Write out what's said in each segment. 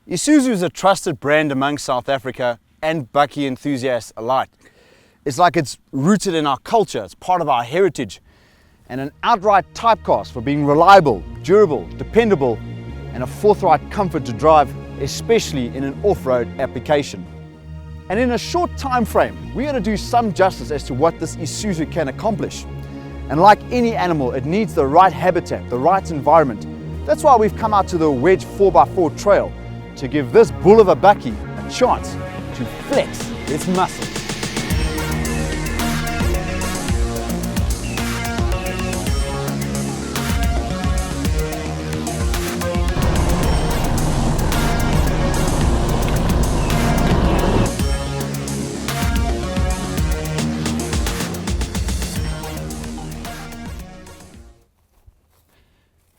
Isuzu is a trusted brand among South Africa and bakkie enthusiasts alike. It's like it's rooted in our culture, it's part of our heritage, and an outright typecast for being reliable, durable, dependable, and a forthright comfort to drive, especially in an off-road application. And in a short time frame, we got to do some justice as to what this Isuzu can accomplish. And like any animal, it needs the right habitat, the right environment. That's why we've come out to the Wedge 4x4 trail to give this bull of a bakkie a chance to flex its muscles.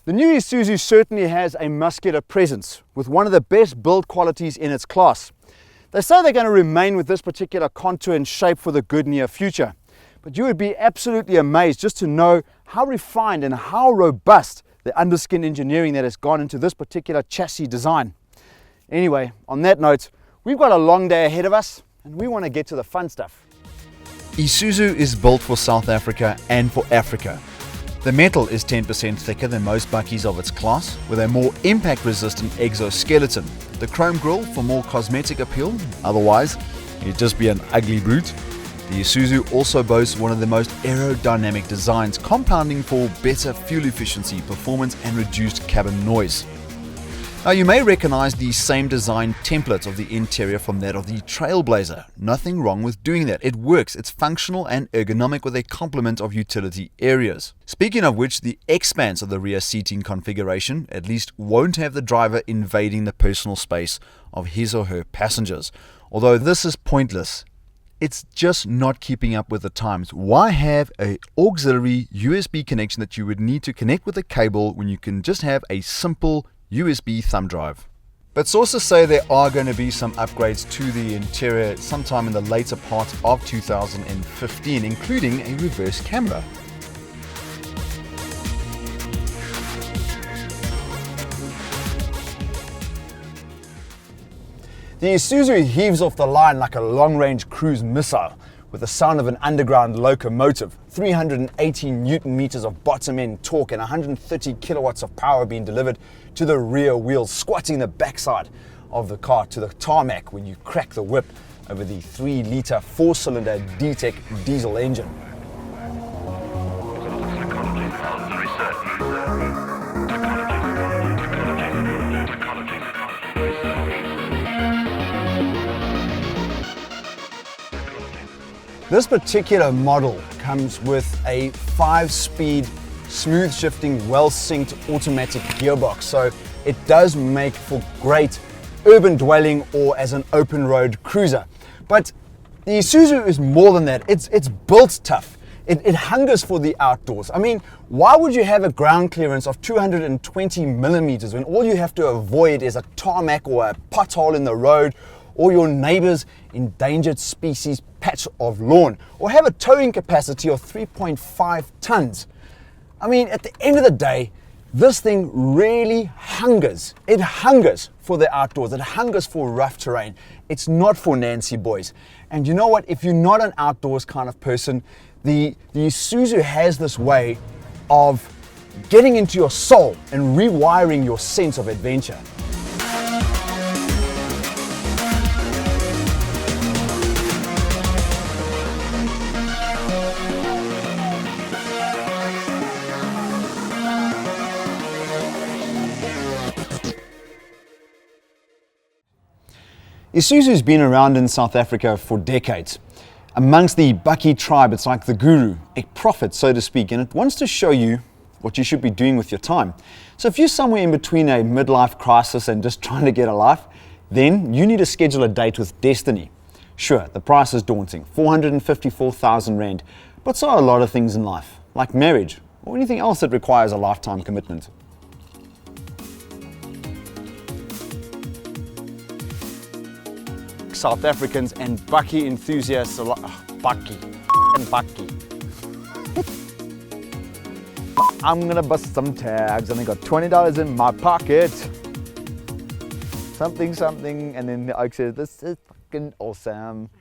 The new Isuzu certainly has a muscular presence with one of the best build qualities in its class. They say they're going to remain with this particular contour and shape for the good near future. But you would be absolutely amazed just to know how refined and how robust the underskin engineering that has gone into this particular chassis design. Anyway, on that note, we've got a long day ahead of us and we want to get to the fun stuff. Isuzu is built for South Africa and for Africa. The metal is 10% thicker than most bakkies of its class, with a more impact-resistant exoskeleton. The chrome grille for more cosmetic appeal, otherwise it'd just be an ugly brute. The Isuzu also boasts one of the most aerodynamic designs, compounding for better fuel efficiency, performance and reduced cabin noise. Now you may recognize the same design template of the interior from that of the Trailblazer. Nothing wrong with doing that. It works, it's functional and ergonomic with a complement of utility areas. Speaking of which, the expanse of the rear seating configuration at least won't have the driver invading the personal space of his or her passengers. Although this is pointless, it's just not keeping up with the times. Why have an auxiliary USB connection that you would need to connect with a cable when you can just have a simple USB thumb drive? But sources say there are going to be some upgrades to the interior sometime in the later part of 2015, including a reverse camera. The Isuzu heaves off the line like a long-range cruise missile with the sound of an underground locomotive, 380 Newton meters of bottom-end torque and 130 kilowatts of power being delivered to the rear wheels, squatting the backside of the car to the tarmac when you crack the whip over the 3-litre 4-cylinder D-Tech diesel engine. This particular model comes with a 5-speed, smooth shifting, well-synced automatic gearbox, so it does make for great urban dwelling or as an open road cruiser. But the Isuzu is more than that. It's built tough. It hungers for the outdoors. I mean, why would you have a ground clearance of 220 millimeters when all you have to avoid is a tarmac or a pothole in the road, or your neighbor's endangered species patch of lawn, or have a towing capacity of 3.5 tons. I mean, at the end of the day, this thing really hungers. It hungers for the outdoors. It hungers for rough terrain. It's not for Nancy boys. And you know what? If you're not an outdoors kind of person, the Isuzu has this way of getting into your soul and rewiring your sense of adventure. Isuzu's been around in South Africa for decades. Amongst the bakkie tribe, it's like the guru, a prophet, so to speak, and it wants to show you what you should be doing with your time. So if you're somewhere in between a midlife crisis and just trying to get a life, then you need to schedule a date with Destiny. Sure, the price is daunting, 454,000 Rand, but so are a lot of things in life, like marriage or anything else that requires a lifetime commitment. South Africans and bakkie enthusiasts alike. Bakkie. I'm gonna bust some tags and I got $20 in my pocket. something, and then the oak said, this is fucking awesome.